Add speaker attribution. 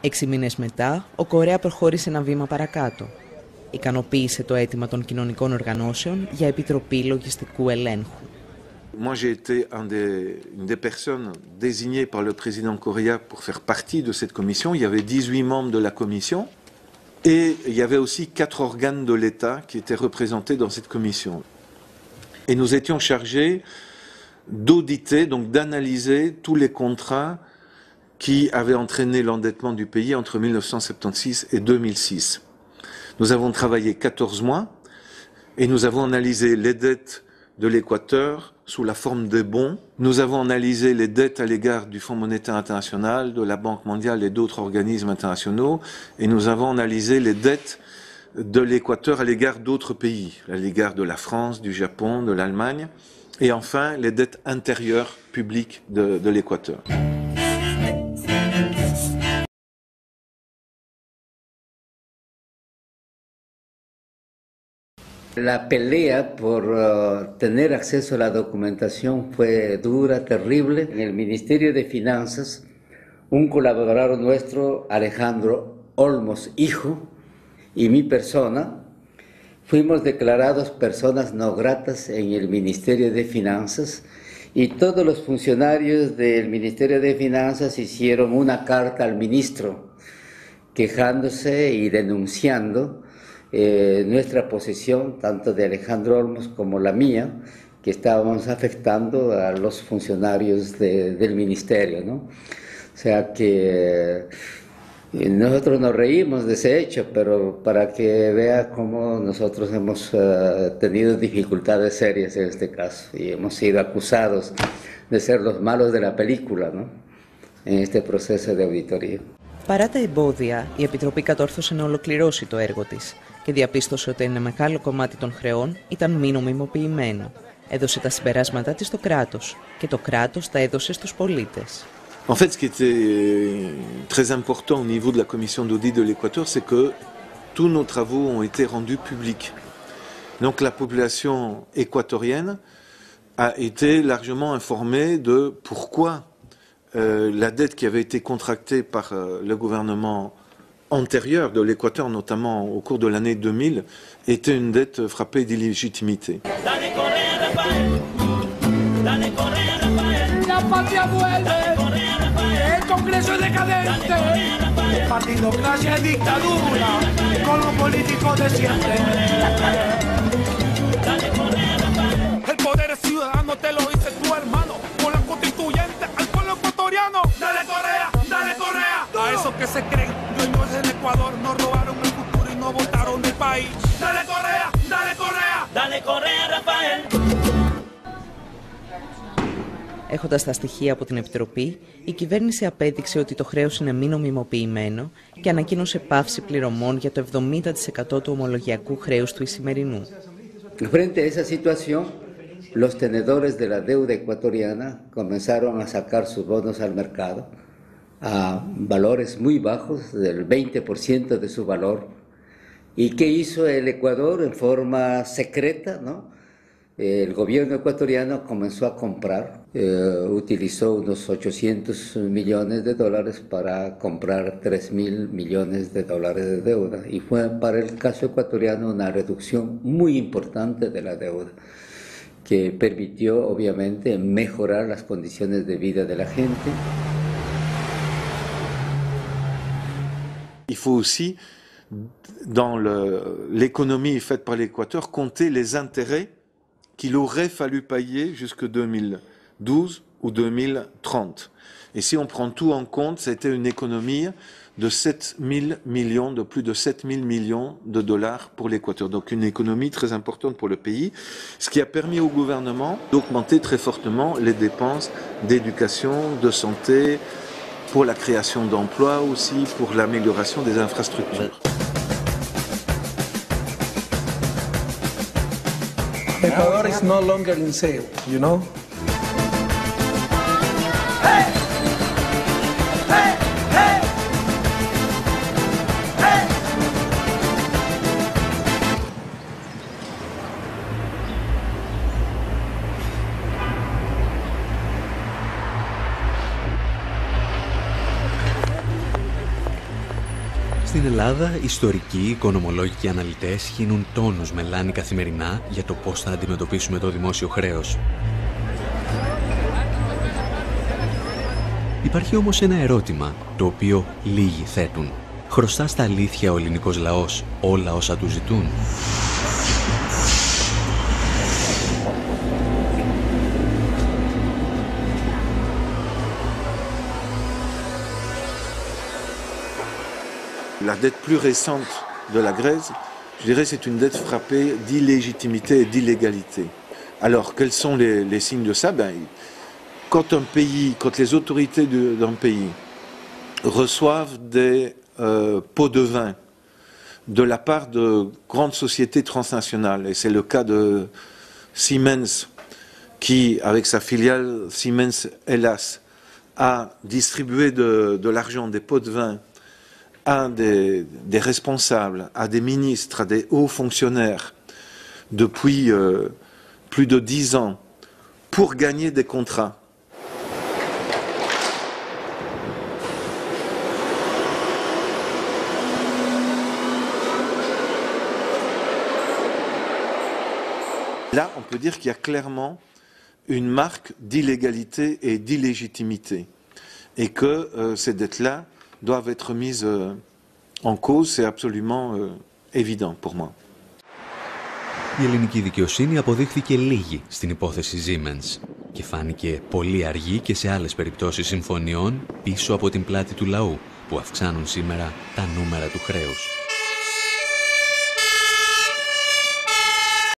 Speaker 1: 6 μήνες μετά, ο Κορέα προχώρησε ένα βήμα παρακάτω. Ικανοποίησε το αίτημα των κοινωνικών οργανώσεων για επιτροπή λογιστικού ελέγχου.
Speaker 2: Moi, j'ai été une des personnes désignées par le président Correa pour faire partie de cette commission. Il y avait 18 membres de la commission et il y avait aussi 4 organes de l'État qui étaient représentés dans cette commission. Et nous étions chargés d'auditer, donc d'analyser tous les contrats qui avaient entraîné l'endettement du pays entre 1976 et 2006. Nous avons travaillé 14 mois et nous avons analysé les dettes de l'Équateur sous la forme de bons. Nous avons analysé les dettes à l'égard du Fonds monétaire international, de la Banque mondiale et d'autres organismes internationaux. Et nous avons analysé les dettes de l'Équateur à l'égard d'autres pays, à l'égard de la France, du Japon, de l'Allemagne. Et enfin, les dettes intérieures publiques de l'Équateur.
Speaker 3: La pelea por tener acceso a la documentación fue dura, terrible. En el Ministerio de Finanzas, un colaborador nuestro, Alejandro Olmos, hijo, y mi persona, fuimos declarados personas no gratas en el Ministerio de Finanzas y todos los funcionarios del Ministerio de Finanzas hicieron una carta al ministro quejándose y denunciando nuestra posición, tanto de Alejandro Olmos como la mía, que estábamos afectando a los funcionarios del ministerio, ¿no? O sea que nosotros nos reímos de ese hecho, pero para que vea cómo nosotros hemos tenido dificultades serias en este caso y hemos sido acusados de ser los malos de la película, ¿no? En este proceso de auditoría.
Speaker 1: Παρά τα εμπόδια, η Επιτροπή κατόρθωσε να ολοκληρώσει το έργο της και διαπίστωσε ότι ένα μεγάλο κομμάτι των χρεών ήταν μη νομιμοποιημένο. Έδωσε τα συμπεράσματά της στο κράτος και το κράτος τα έδωσε στους πολίτες.
Speaker 2: En fait, ce qui était très important au niveau de la commission d'audit de l'Équateur, c'est que tous nos travaux ont été rendus publics. Donc la population équatorienne a été largement informée de pourquoi la dette qui avait été contractée par le gouvernement antérieur de l'Équateur, notamment au cours de l'année 2000, était une dette frappée d'illégitimité.
Speaker 4: La patria vuelve, el Congreso es decadente, partidocracia y dictadura, con los políticos de siempre. El poder ciudadano te lo dice tu hermano, con la constituyente al pueblo ecuatoriano. Dale Correa, dale Correa. A esos que se creen dueños del Ecuador, nos robaron el futuro y nos botaron del país. Dale Correa, dale Correa. Dale Correa, Rafael.
Speaker 1: Έχοντας τα στοιχεία από την Επιτροπή, η κυβέρνηση απέδειξε ότι το χρέος είναι μη νομιμοποιημένο και ανακοίνωσε πάυση πληρωμών για το 70% του ομολογιακού χρέους του Ισημερινού.
Speaker 3: Frente a esa situación, los tenedores de la deuda ecuatoriana comenzaron a sacar sus bonos al mercado a valores muy bajos, del 20% de su valor. ¿Y qué hizo el Ecuador en forma secreta, ¿no? El gobierno ecuatoriano comenzó a comprar, utilizó unos 800 millones de dólares para comprar 3.000 millones de dólares de deuda. Y fue para el caso ecuatoriano una reducción muy importante de la deuda, que permitió obviamente mejorar las condiciones de vida de la gente.
Speaker 2: Il faut aussi, dans l'économie faite par l'Équateur, compter les intérêts qu'il aurait fallu payer jusque 2012 ou 2030. Et si on prend tout en compte, c'était une économie de 7 000 millions, de plus de 7 000 millions de dollars pour l'Équateur. Donc une économie très importante pour le pays, ce qui a permis au gouvernement d'augmenter très fortement les dépenses d'éducation, de santé, pour la création d'emplois aussi, pour l'amélioration des infrastructures.
Speaker 5: Ecuador is no longer in sale, you know?
Speaker 6: Στην Ελλάδα, ιστορικοί, οικονομολόγοι και αναλυτές χύνουν τόνους μελάνι καθημερινά για το πώς θα αντιμετωπίσουμε το δημόσιο χρέος. Υπάρχει όμως ένα ερώτημα, το οποίο λίγοι θέτουν. Χρωστά στα αλήθεια ο ελληνικός λαός όλα όσα του ζητούν?
Speaker 2: La dette plus récente de la Grèce, je dirais, c'est une dette frappée d'illégitimité et d'illégalité. Alors, quels sont les signes de ça? Quand les autorités d'un pays reçoivent des pots de vin de la part de grandes sociétés transnationales, et c'est le cas de Siemens, qui, avec sa filiale Siemens Hellas, a distribué de l'argent, des pots de vin à des responsables, à des ministres, à des hauts fonctionnaires depuis plus de 10 ans pour gagner des contrats. Là, on peut dire qu'il y a clairement une marque d'illégalité et d'illégitimité et que ces dettes-là doivent être mises en cause, c'est absolument évident pour moi.
Speaker 6: Η ελληνική δικαιοσύνη αποδείχθηκε λίγη στην υπόθεση Siemens και φάνηκε πολύ αργή και σε άλλες περιπτώσεις συμφωνιών πίσω από την πλάτη του λαού που αυξάνουν σήμερα τα νούμερα του χρέους.